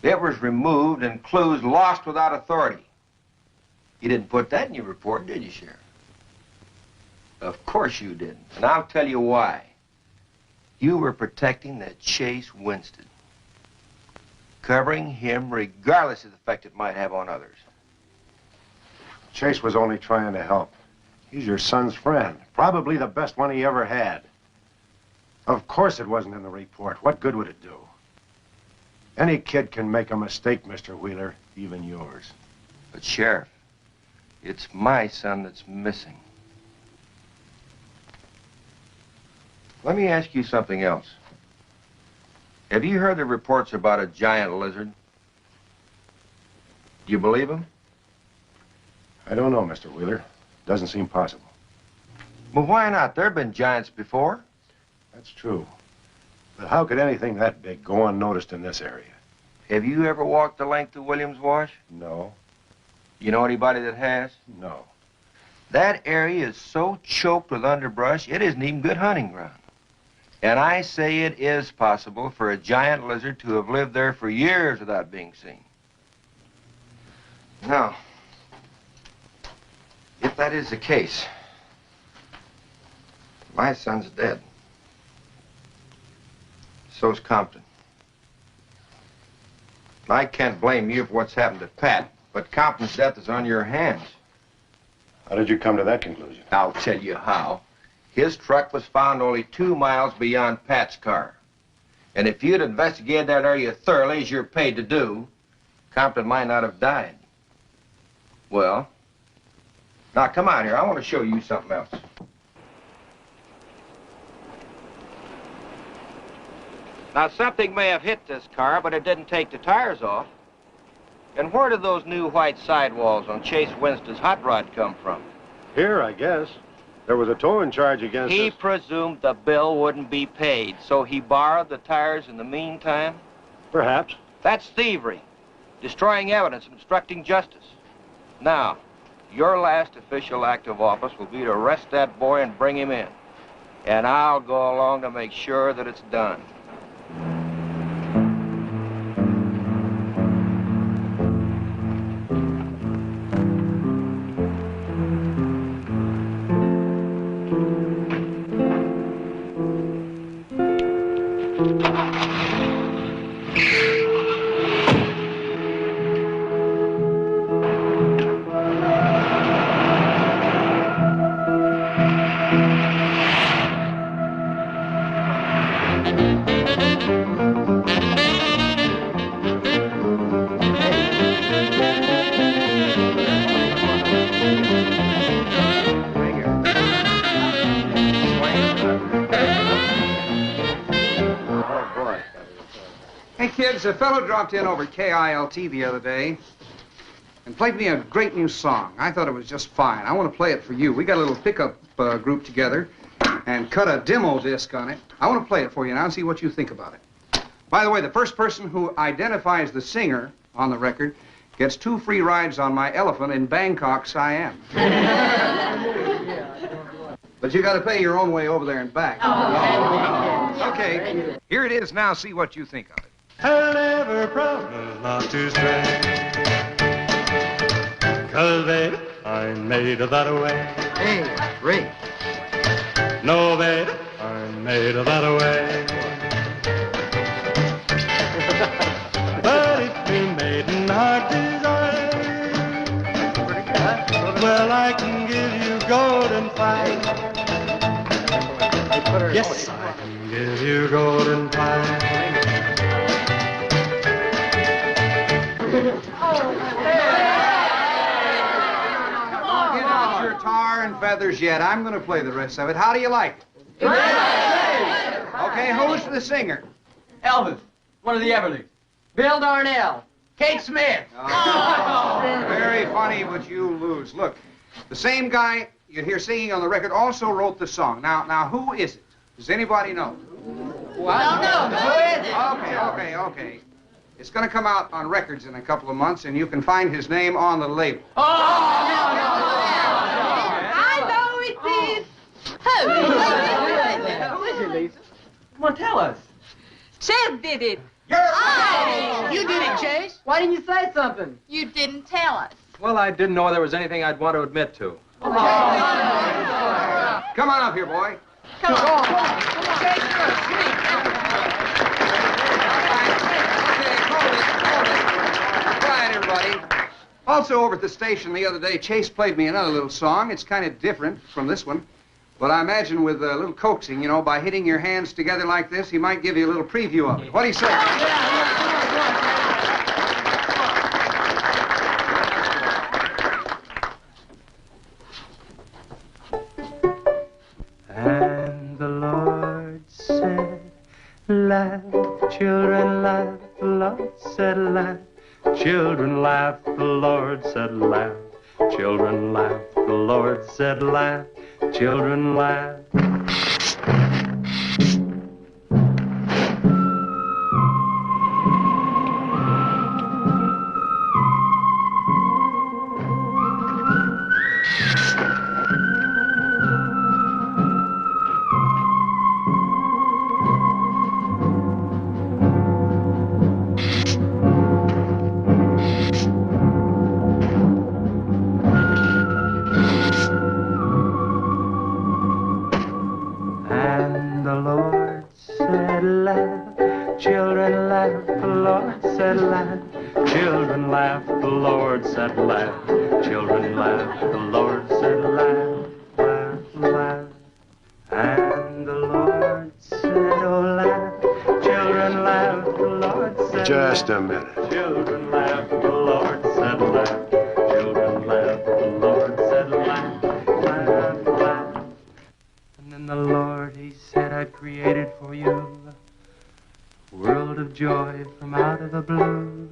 It was removed and clues lost without authority. You didn't put that in your report, did you, Sheriff? Of course you didn't, and I'll tell you why. You were protecting that Chase Winston, covering him regardless of the effect it might have on others. Chase was only trying to help. He's your son's friend, probably the best one he ever had. Of course it wasn't in the report. What good would it do? Any kid can make a mistake, Mr. Wheeler, even yours. But, Sheriff, it's my son that's missing. Let me ask you something else. Have you heard the reports about a giant lizard? Do you believe them? I don't know, Mr. Wheeler. Doesn't seem possible. Well, why not? There have been giants before. That's true. But how could anything that big go unnoticed in this area? Have you ever walked the length of Williams Wash? No. You know anybody that has? No. That area is so choked with underbrush, it isn't even good hunting ground. And I say it is possible for a giant lizard to have lived there for years without being seen. Now, if that is the case, my son's dead. So's Compton. I can't blame you for what's happened to Pat, but Compton's death is on your hands. How did you come to that conclusion? I'll tell you how. His truck was found only 2 miles beyond Pat's car. And if you'd investigated that area thoroughly, as you're paid to do, Compton might not have died. Well, now come out here. I want to show you something else. Now, something may have hit this car, but it didn't take the tires off. And where did those new white sidewalls on Chase Winston's hot rod come from? Here, I guess. There was a towing charge against He us. presumed the bill wouldn't be paid, so he borrowed the tires in the meantime? Perhaps. That's thievery, destroying evidence and obstructing justice. Now, your last official act of office will be to arrest that boy and bring him in. And I'll go along to make sure that it's done. A fellow dropped in over KILT the other day and played me a great new song. I thought it was just fine. I want to play it for you. We got a little pickup group together and cut a demo disc on it. I want to play it for you now and see what you think about it. By the way, the first person who identifies the singer on the record gets 2 free rides on my elephant in Bangkok, Siam. But you got to pay your own way over there and back. Okay, here it is now. See what you think of it. I'll never promise not to stray, 'cause baby, I'm made of that way. Hey, Ray. No, baby, I'm made of that way. But if we made in our desire, well, I can give you golden fire. Yes, I can give you golden fire. Get out your tar and feathers yet. I'm going to play the rest of it. How do you like it? Okay, who's the singer? Elvis, one of the Everlys. Bill Darnell. Kate Smith. Oh, very funny, but you lose. Look, the same guy you hear singing on the record also wrote the song. Now, who is it? Does anybody know? Well, no. Who is it? Okay. It's going to come out on records in a couple of months, and you can find his name on the label. No. I know it is. Who is it, Lisa? Come on, tell us. Chase did it. You did it, Chase. Why didn't you say something? You didn't tell us. Well, I didn't know there was anything I'd want to admit to. Come on up here, boy. Come on. Chase, Quiet, everybody. Also, over at the station the other day, Chase played me another little song. It's kind of different from this one. But I imagine with a little coaxing, you know, by hitting your hands together like this, he might give you a little preview of it. What do you say? And the Lord said, laugh, children, laugh. The Lord said, laugh. Children laugh, the Lord said, laugh. Children laugh, the Lord said, laugh. Children laugh. Children laugh, the Lord said laugh. Children laugh, the Lord said laugh. Children laugh, the Lord said laugh. Laugh, laugh. And the Lord said, oh, laugh. Children laugh, the Lord said Just laugh. a minute. Children laugh, the Lord said laugh. Children laugh, the Lord said laugh. Laugh, laugh. And then the Lord, he said, I created for you World of joy from out of the blue.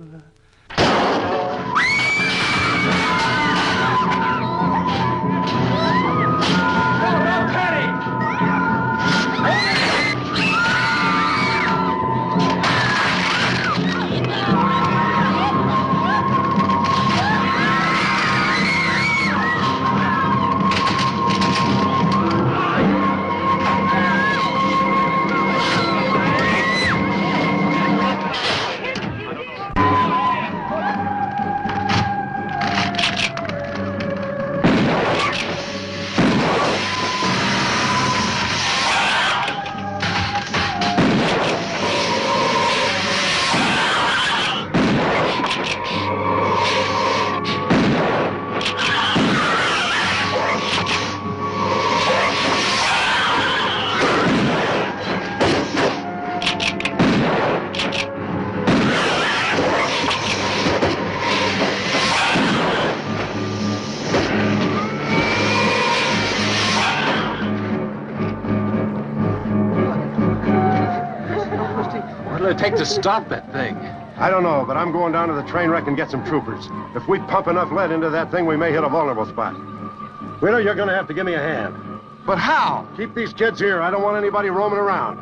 What'll it take to stop that thing? I don't know, but I'm going down to the train wreck and get some troopers. If we pump enough lead into that thing, we may hit a vulnerable spot. Wheeler, you're going to have to give me a hand. But how? Keep these kids here. I don't want anybody roaming around.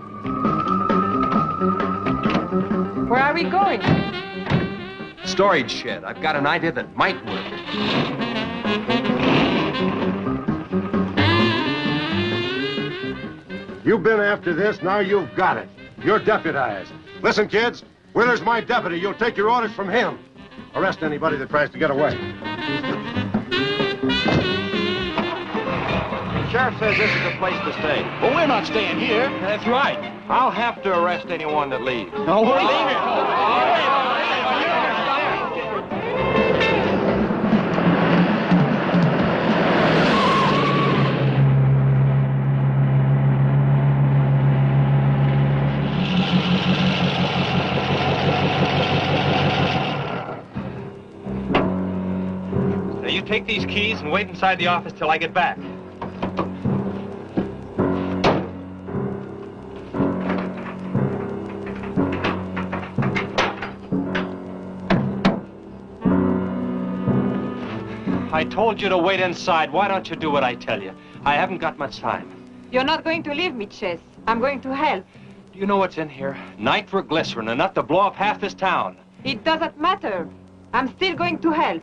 Where are we going? Storage shed. I've got an idea that might work. You've been after this, now you've got it. You're deputized. Listen, kids, Wheeler's my deputy. You'll take your orders from him. Arrest anybody that tries to get away. The sheriff says this is the place to stay. Well, we're not staying here. That's right. I'll have to arrest anyone that leaves. No, we're leaving. Now, you take these keys and wait inside the office till I get back. I told you to wait inside. Why don't you do what I tell you? I haven't got much time. You're not going to leave me, Chess. I'm going to help. Do you know what's in here? Nitroglycerin, enough to blow up half this town. It doesn't matter. I'm still going to help.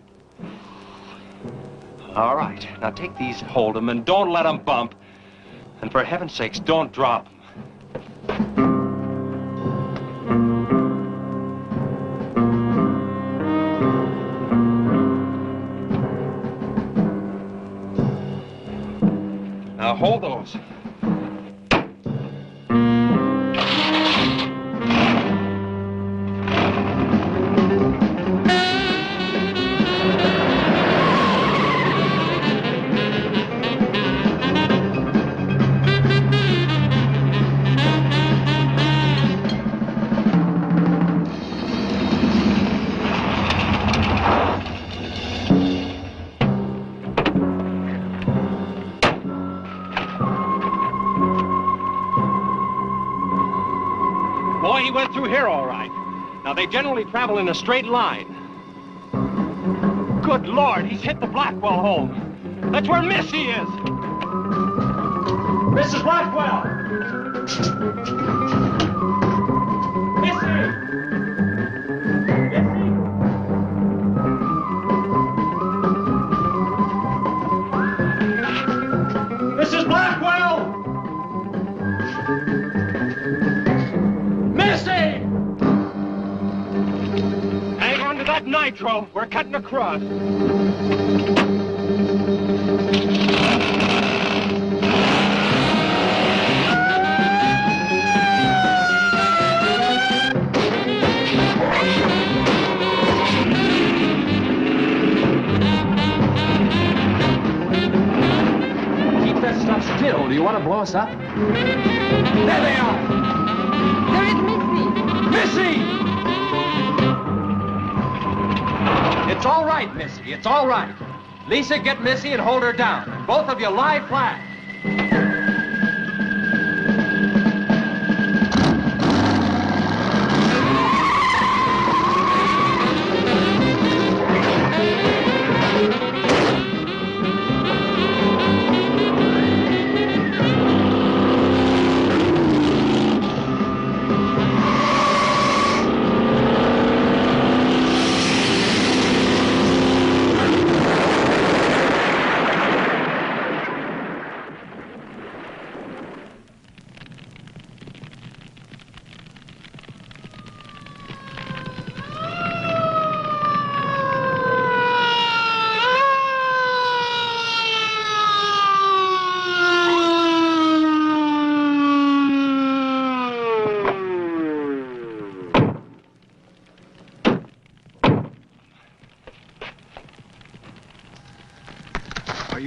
All right. Now take these, hold them, and don't let them bump. And for heaven's sakes, don't drop them. Now hold those. Boy, he went through here all right. Now, they generally travel in a straight line. Good Lord, he's hit the Blackwell home. That's where Missy is. Mrs. Blackwell! Missy! Mrs. Blackwell! Missy! Hang on to that nitro. We're cutting across. Keep that stuff still. Do you want to blow us up? There they are! There is Missy! Missy! It's all right, Missy. It's all right. Lisa, get Missy and hold her down. Both of you lie flat.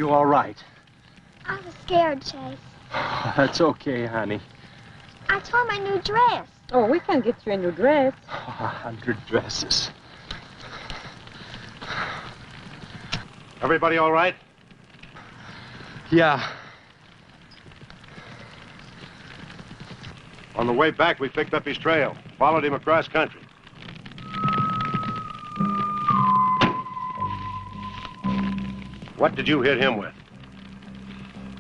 you all right? I was scared, Chase. That's okay, honey. I tore my new dress. Oh, we can get you a new dress. 100 dresses. Everybody all right? Yeah. On the way back, we picked up his trail, followed him across country. What did you hit him with?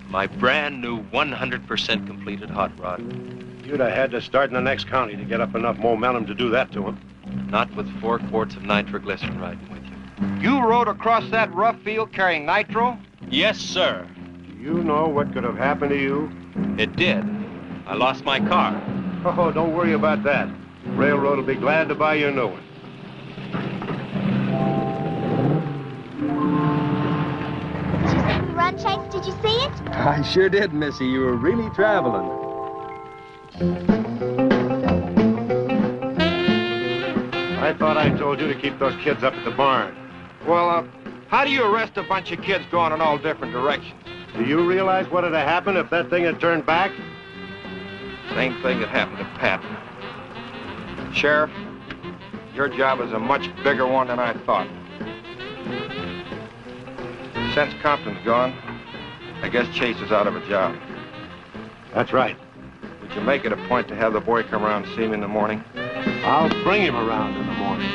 My brand new 100% completed hot rod. You'd have had to start in the next county to get up enough momentum to do that to him. Not with 4 quarts of nitroglycerin riding with you. You rode across that rough field carrying nitro? Yes, sir. Do you know what could have happened to you? It did. I lost my car. Oh, don't worry about that. Railroad will be glad to buy you a new one. Run, Chase, did you see it? I sure did, Missy. You were really traveling. I thought I told you to keep those kids up at the barn. Well, how do you arrest a bunch of kids going in all different directions? Do you realize what would have happened if that thing had turned back? Same thing that happened to Pat. Sheriff, your job is a much bigger one than I thought. Since Compton's gone, I guess Chase is out of a job. That's right. Would you make it a point to have the boy come around and see me in the morning? I'll bring him around in the morning.